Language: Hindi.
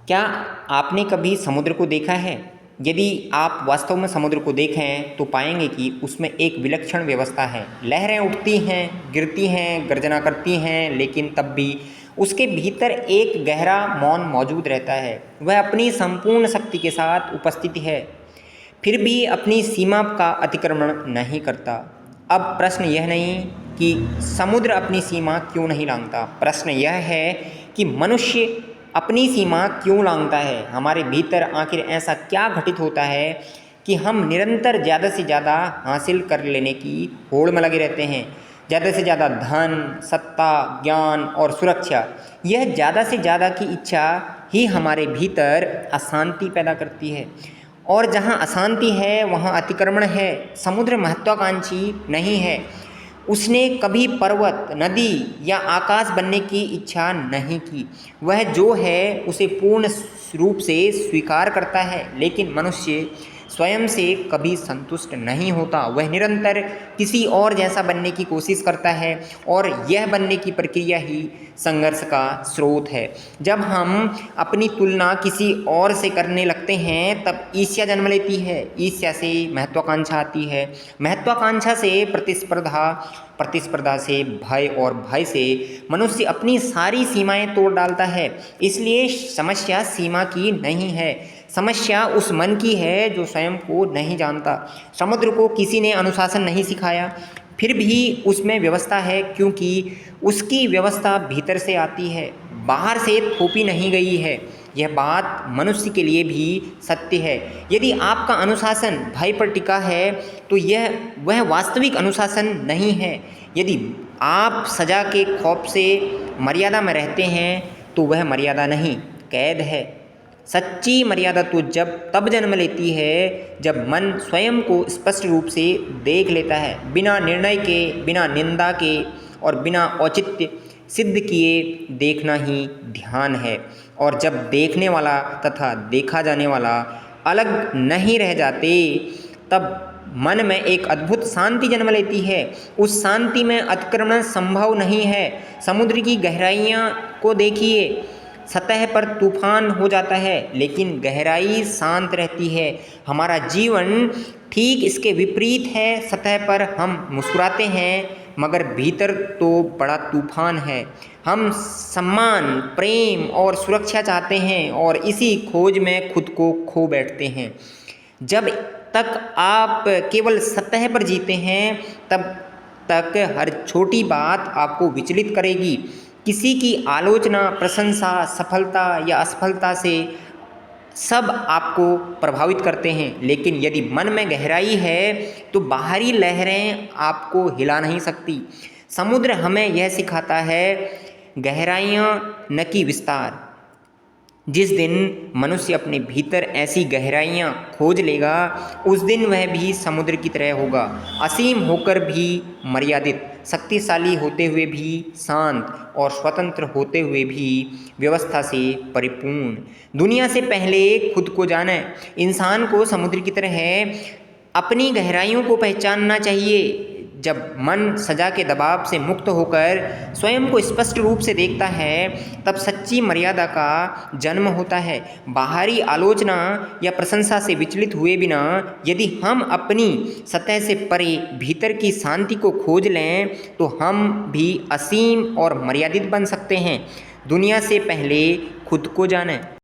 क्या आपने कभी समुद्र को देखा है? यदि आप वास्तव में समुद्र को देखें तो पाएंगे कि उसमें एक विलक्षण व्यवस्था है। लहरें उठती हैं, गिरती हैं, गर्जना करती हैं, लेकिन तब भी उसके भीतर एक गहरा मौन मौजूद रहता है। वह अपनी संपूर्ण शक्ति के साथ उपस्थित है, फिर भी अपनी सीमा का अतिक्रमण नहीं करता। अब प्रश्न यह नहीं कि समुद्र अपनी सीमा क्यों नहीं लांघता, प्रश्न यह है कि मनुष्य अपनी सीमा क्यों लांघता है। हमारे भीतर आखिर ऐसा क्या घटित होता है कि हम निरंतर ज़्यादा से ज़्यादा हासिल कर लेने की होड़ में लगे रहते हैं। ज़्यादा से ज़्यादा धन, सत्ता, ज्ञान और सुरक्षा, यह ज़्यादा से ज़्यादा की इच्छा ही हमारे भीतर अशांति पैदा करती है। और जहाँ अशांति है वहाँ अतिक्रमण है। समुद्र महत्वाकांक्षी नहीं है। उसने कभी पर्वत, नदी या आकाश बनने की इच्छा नहीं की। वह जो है उसे पूर्ण रूप से स्वीकार करता है, लेकिन मनुष्य स्वयं से कभी संतुष्ट नहीं होता। वह निरंतर किसी और जैसा बनने की कोशिश करता है और यह बनने की प्रक्रिया ही संघर्ष का स्रोत है। जब हम अपनी तुलना किसी और से करने लगते हैं तब ईर्ष्या जन्म लेती है। ईर्ष्या से महत्वाकांक्षा आती है, महत्वाकांक्षा से प्रतिस्पर्धा, प्रतिस्पर्धा से भय और भय से मनुष्य अपनी सारी सीमाएं तोड़ डालता है। इसलिए समस्या सीमा की नहीं है, समस्या उस मन की है जो स्वयं को नहीं जानता। समुद्र को किसी ने अनुशासन नहीं सिखाया, फिर भी उसमें व्यवस्था है, क्योंकि उसकी व्यवस्था भीतर से आती है, बाहर से थोपी नहीं गई है। यह बात मनुष्य के लिए भी सत्य है। यदि आपका अनुशासन भय पर टिका है तो वह वास्तविक अनुशासन नहीं है। यदि आप सजा के खौफ से मर्यादा में रहते हैं तो वह मर्यादा नहीं, कैद है। सच्ची मर्यादा तो तब जन्म लेती है जब मन स्वयं को स्पष्ट रूप से देख लेता है, बिना निर्णय के, बिना निंदा के और बिना औचित्य सिद्ध किए देखना ही ध्यान है। और जब देखने वाला तथा देखा जाने वाला अलग नहीं रह जाते तब मन में एक अद्भुत शांति जन्म लेती है। उस शांति में अतिक्रमण संभव नहीं है। समुद्र की गहराइयाँ को देखिए, सतह पर तूफान हो जाता है लेकिन गहराई शांत रहती है। हमारा जीवन ठीक इसके विपरीत है। सतह पर हम मुस्कुराते हैं मगर भीतर तो बड़ा तूफान है। हम सम्मान, प्रेम और सुरक्षा चाहते हैं और इसी खोज में खुद को खो बैठते हैं। जब तक आप केवल सतह पर जीते हैं तब तक हर छोटी बात आपको विचलित करेगी। किसी की आलोचना, प्रशंसा, सफलता या असफलता से सब आपको प्रभावित करते हैं, लेकिन यदि मन में गहराई है तो बाहरी लहरें आपको हिला नहीं सकती। समुद्र हमें यह सिखाता है, गहराइयाँ न कि विस्तार। जिस दिन मनुष्य अपने भीतर ऐसी गहराइयाँ खोज लेगा उस दिन वह भी समुद्र की तरह होगा, असीम होकर भी मर्यादित, शक्तिशाली होते हुए भी शांत और स्वतंत्र होते हुए भी व्यवस्था से परिपूर्ण। दुनिया से पहले खुद को जाने। इंसान को समुद्र की तरह अपनी गहराइयों को पहचानना चाहिए। जब मन सजा के दबाव से मुक्त होकर स्वयं को स्पष्ट रूप से देखता है तब सच्ची मर्यादा का जन्म होता है। बाहरी आलोचना या प्रशंसा से विचलित हुए बिना यदि हम अपनी सतह से परे भीतर की शांति को खोज लें तो हम भी असीम और मर्यादित बन सकते हैं। दुनिया से पहले खुद को जानें।